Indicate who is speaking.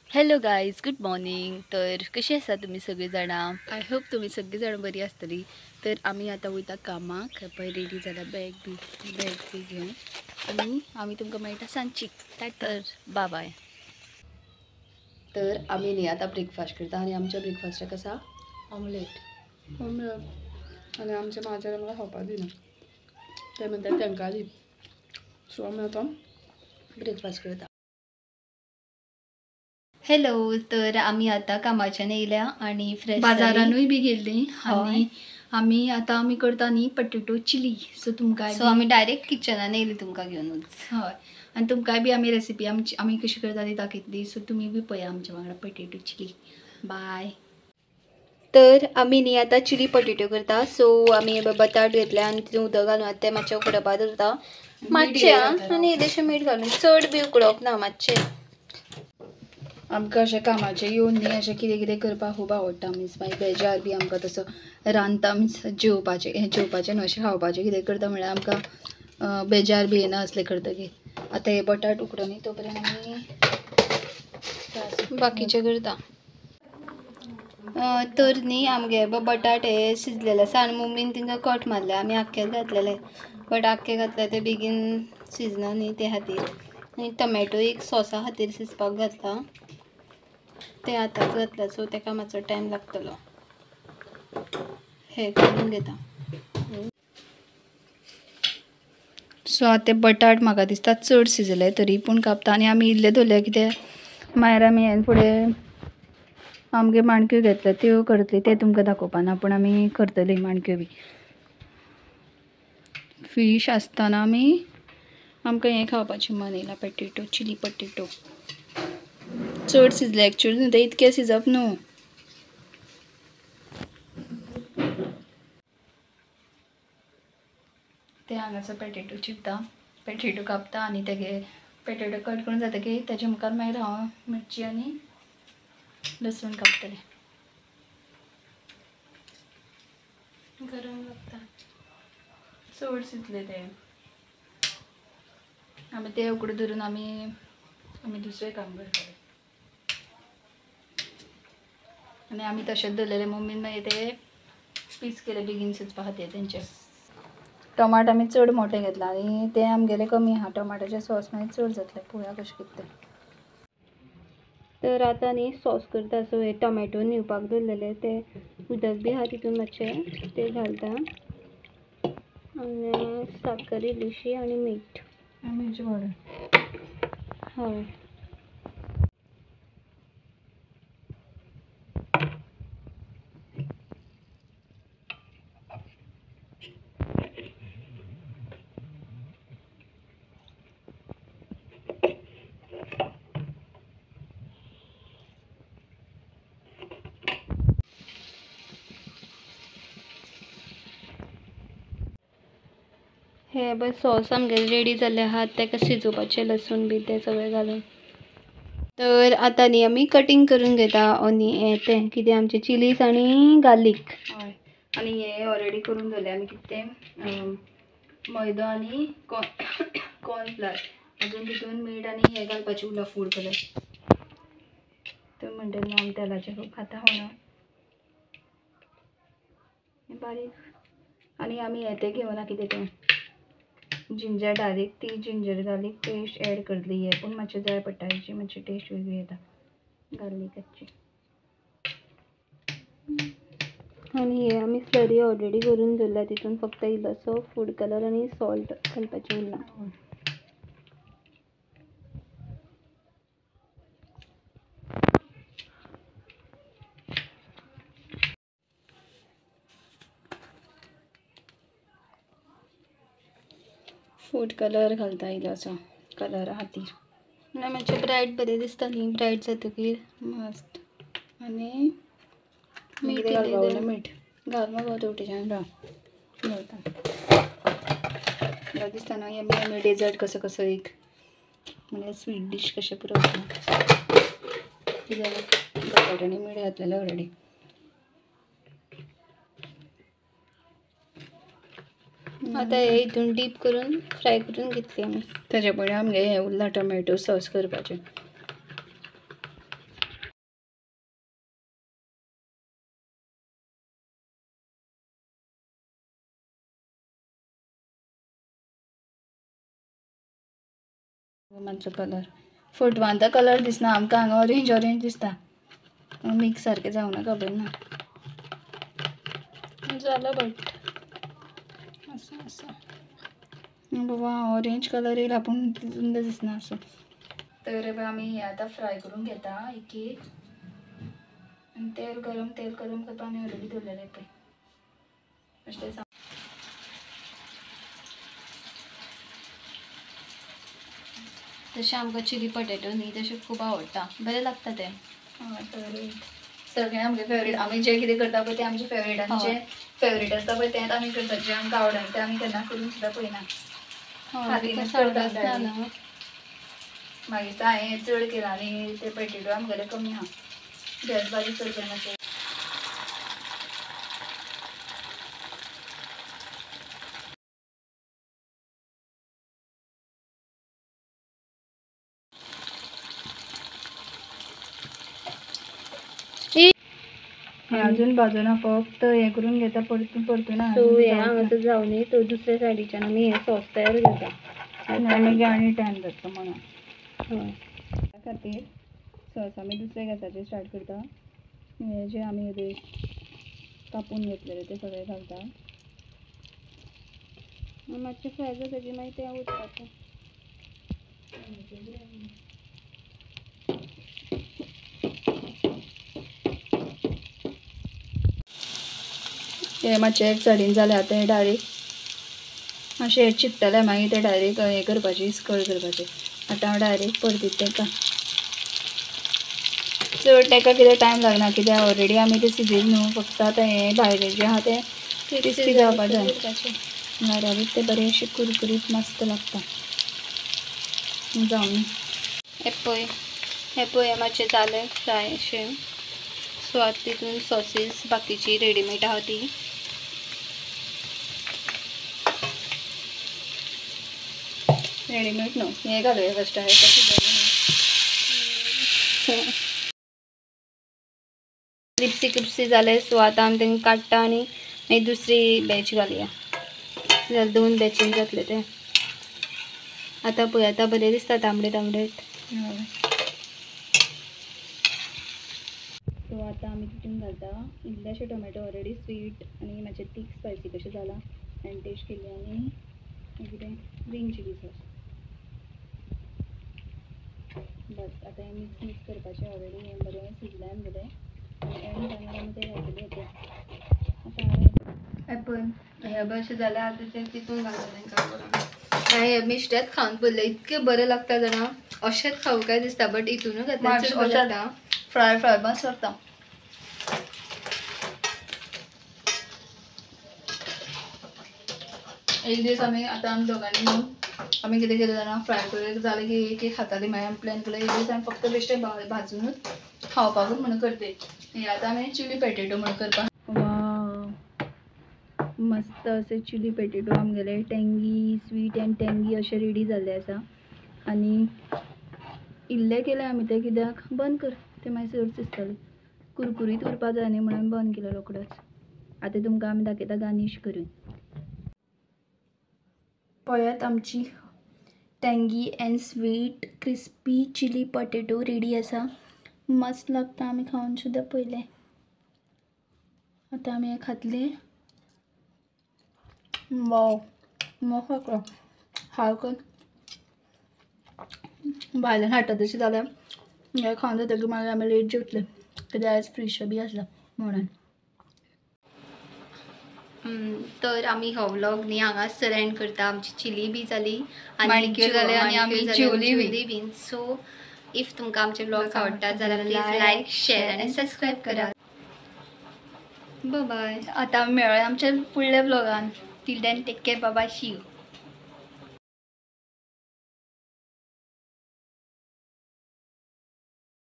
Speaker 1: Hello guys, good morning. तर कशी आसा तुम्ही सगळी जाणां? आय होप तुम्ही सगळी जाण बरी आसतली. तर आम्ही आता वयता कामाक. पळय रेडी जाला बॅग बी घेवन आणि आम्ही तुमकां मेळटा सांजची. तर बाय. तर आम्ही न्ही आता ब्रेकफास्ट करता आणि आमच्या ब्रेकफास्टाक आसा ऑमलेट आणि आमच्या माझ्या आम्हाला खावपाक दिना. ते म्हणतात तांकां दी. सो आमी आता ब्रेकफास्ट करता. हॅलो. तर आम्ही आता कामाच्यान येयल्या आणि फ्रेश
Speaker 2: बाजारानूय बी गेल्ली
Speaker 1: हय.
Speaker 2: आणि आमी करता न्ही पटेटो चिली. सो तुमकां
Speaker 1: सो आम्ही डायरेक्ट किचनान येयली तुमकां घेवनूच.
Speaker 2: हय आनी तुमकांय बी आमी रेसिपी आमी कशी करता ती दाखयतली. सो तुमी बी पळया आमच्या वांगडा पटेटो चिली. बाय.
Speaker 1: तर आम्ही न्ही आता चिली पटेटो करता. सो आमी बटाट घेतल्या आनी तितून उदक घालून आतां ते मातशें उकडपाक दवरता मातशें आनी इल्लेशें मीठ घालून. चड बी उकडोवप ना, मातशें.
Speaker 2: आमकां अशें कामाचें येवन न्ही अशें कितें कितें करपाक खूब आवडटा. मीन्स मागीर बेजार बी आमकां तसो रांदता मीन्स जेवपाचें न्हू अशें खावपाचें कितें करता म्हळ्यार आमकां बेजार बी येना असलें करतकीर. आतां हे बटाट उकडून न्ही तोपर्यंत आमी
Speaker 1: बाकीचें करता. तर न्ही आमगे बटाट हे शिजलेले आसा आनी मम्मीन तिंका कट मारले. आमी आख्खेच घातलेले बट आख्खे घातले ते बेगीन शिजना न्ही ते खातीर. आनी टमॅटो एक सॉसा खातीर शिजपाक घातला. ते आतांच घातला सो ताका मातसो टायम लागतलो. हे करून घेता.
Speaker 2: सो आतां ते बटाट म्हाका दिसता चड शिजले तरी पूण कापता आनी आमी इल्ले दवरले कित्याक मागीर आमी हें फुडें आमगे माणक्यो घेतल्या त्यो करतली ते तुमकां दाखोवपा ना पूण आमी करतली माणक्यो बी. फीश आसतना आमकां हें खावपाचें मन येयला पटेटो चिली पटेटो. चड शिजले एक्चुअली न्हू ते इतकें शिजप न्हू. ते हांगासर पटेटो चिरता, पटेटो कापता आनी तेगे पटेटो कट करून जातकीर तेजे मुखार मागीर हांव मिरची आनी लसूण कापतलें. गरम लागता चड शिजले ते. आमी ते उकडे धरून आमी दुसरें काम करतले आनी आमी तशेंच दवरलेले. मम्मीन मागीर ते पीस केले बेगीन शिजपा खातीर तेंचे. टमाट आमी चड मोठे घेतला आनी ते आमगेले कमी आहा. टमाटाचे सॉस मागीर चड जातले. पळोवया कशें कितें तें.
Speaker 1: तर आतां न्ही सॉस करता. सो हे टोमॅटो न्हिवपाक दवरलेले ते उदक बी आहा तितून मातशें ते घालता आनी साखर इल्लीशी आनी मीठ.
Speaker 2: मिरची पावडर.
Speaker 1: हय. हे बस सॉस आमगेले रेडी जाल्ले आहात. ताका शिजोवपाचें लसूण बी ते सगळें घालून. तर आतां न्ही आमी कटींग करून घेता तें कितें आमचे चिलीज आनी गार्लीक.
Speaker 2: हय आनी हें ऑलरेडी करून दवरलें आमी कितें तें मैदो आनी कॉर्नफ्लावर. अजून तितून मीठ आनी हें घालपाचें उरला फूड कलर. तो म्हणटा न्हू आमी तेलाचें खूब खाता म्हणून बारीक. आनी आमी हें तें घेवना कितें तें जिंजर गार्लीक. ती जिंजर गार्लीक पेस्ट एड करतली हे पूण मातशें जाय पडटा हेची मातशी टेस्ट वेगळी येता गार्लिकाची. आनी हे आमी स्लरी ऑलरेडी करून दवरल्या. तितून फक्त इल्लोसो फूड कलर आनी सॉल्ट घालपाचें उरला. फूड कलर घालता इल्लोसो कलरा खातीर. आनी मातशें ब्रायट बरें दिसता न्ही. ब्रायट जातकीर मस्त. आनी मीठ घालता. मीठ घाल मगो तेवटेच्यान घालता. बरें दिसता न्हू आमी डेजर्ट कसो एक म्हणजे स्वीट डीश कशें पुरो कित्याक बटाट आनी मीठ घातलेलें ऑलरेडी. आतां हे हितून डीप करून फ्राय करून घेतली आमी. तेच्या पयलीं आमगे हें उरला टोमॅटो सॉस करपाचें. मातसो कलर फोटवान तो कलर दिसना आमकां हांगा ऑरेंज ऑरेंज दिसता मिक्स सारकें जावना खबर ना झालं बट असं असं बाबा ऑरेंज कलर येईल आपण सुंदर दिसना असं तर आम्ही हे आता फ्राय करून घेता एक एक आणि तेल गरम करता आम्ही ऑलरेडी दवरलेले पळय अशें
Speaker 1: तशें आमकां चिली पटेटो न्ही तशें खूब आवडटा बरें लागता तें
Speaker 2: फेवरेट सगळें आमगे फेवरेट आमी जें कितें करता पळय तें आमचें फेवरेट आनी जें फेवरेट आसता पळय तेंच आमी करता जें आमकां आवडना तें आमी केन्ना करून सुद्दां पळयना खातीनूच करता डायरेक्ट मागीर हांवें चड केलां आनी ते पटेटो आमगेले कमी आहा गॅस बारीक करचें मातशें हे अजून भाजना फक्त हे करून घेता परतून
Speaker 1: सो हे हांगासर जावनी तो दुसऱ्या सायडीच्यान आमी हे सॉस तयार करता
Speaker 2: मागीर आनी टायम जाता म्हणून
Speaker 1: हय
Speaker 2: त्या खातीर सॉस आमी दुसऱ्या गॅसाचेर स्टार्ट करता हे जे आमी कापून घेतलेले ते सगळे घालता
Speaker 1: मातशें फ्राय जातकीर मागीर तें उरता
Speaker 2: हे मातशें एक सायडीन जालें आतां हे डायरेक्ट मातशें चिट्टलें मागीर ते डायरेक्ट हे करपाचें स्कळ करपाचें आतां हांव डायरेक्ट परतीत तेका चड तेका कितें टायम लागना कित्याक ऑलरेडी आमी ते सिजयले न्हू फक्त आतां हे भायलें जें आहा तें क्रिस्पी जावपा जाय डायरेक्ट ते बरें अशें कुरकुरीत मस्त लागता जावन
Speaker 1: हे पळय हे मातशें जालें फ्राय अशें सो आतां तितून सॉसीस बाकीची रेडीमेड आहा ती
Speaker 2: रेडीमेड न्हू हे घालूया फस्ट
Speaker 1: क्रिप्सी जाले सो आतां आमी तेंका काडटा आनी मागीर दुसरी बॅच घालुया जाल्यार 2 बॅचीन जातले ते आतां पळय आतां बरें दिसता तांबडेट
Speaker 2: सो आतां आमी तितून घालता इल्लेशे टोमॅटो ऑलरेडी स्वीट आनी मातशें तीख स्पायसी कशें जाला आनी टेस्ट केली आनी कितें ग्रीन चिली सॉस बस आतां हें मिक्स करपाचें ऑलरेडी हें बरें शिजलें आमगेलें आनी एंड टायमार आमी तें घालतले आतां
Speaker 1: एपल हे अशें जालें आतां तें तितून घालतलें तांकां हे मिश्टेत खावन पळयलें इतकें बरें लागता जाणा अशेंच खावं काय दिसता बट हितूनच घातल्यार चड बरें लागता
Speaker 2: फ्राय बस करता एक दीस आमी आतां आमी दोगांनी न्हू आमी कितें केलें जाणा फ्राय करून जालें की एक खातालीं मागीर आमी प्लॅन केलो एक दीस आमी फक्त बेश्टें भाजूनच खावपाकूच म्हणून करते हे आतां आमी चिली पॅटेटो म्हणून करपाक मस्त असे चिली पॅटेटो आमगेले टेंगी स्वीट एंड टेंगी अशें रेडी जाल्ले आसा आनी इल्ले केले आमी ते कित्याक बंद कर ते मागीर चड दिसताले कुरकुरीत उरपा जाय न्ही म्हणून बंद केलो रोखडोच आतां तुमकां आमी दाखयता गार्निश करून पळयात आमची tangy and sweet crispy chilli potato ready आसा मस्त लागता आमी खावन सुद्दां पळयलें आतां आमी हें खातलीं वाव मस्त लागता सारको भायल्यान हाडटा तशें जाल्यार हें खावन जातकीर मागीर आमी लेट जेवतले कित्याक आयज फिश बी आसला म्हणून
Speaker 1: तर आमी हो व्लॉग न्ही हांगासर एंड करता आमची चिली बी जाली
Speaker 2: माणक्यो जाले आनी आमी जेवली बी
Speaker 1: सो इफ तुमकां आमचे व्लॉग्स आवडटा जाल्यार प्लीज लायक शेअर आनी सबस्क्रायब करा बाय बाय
Speaker 2: आतां मेळ्या आमच्या फुडल्या व्लॉगान till then take care bye bye see you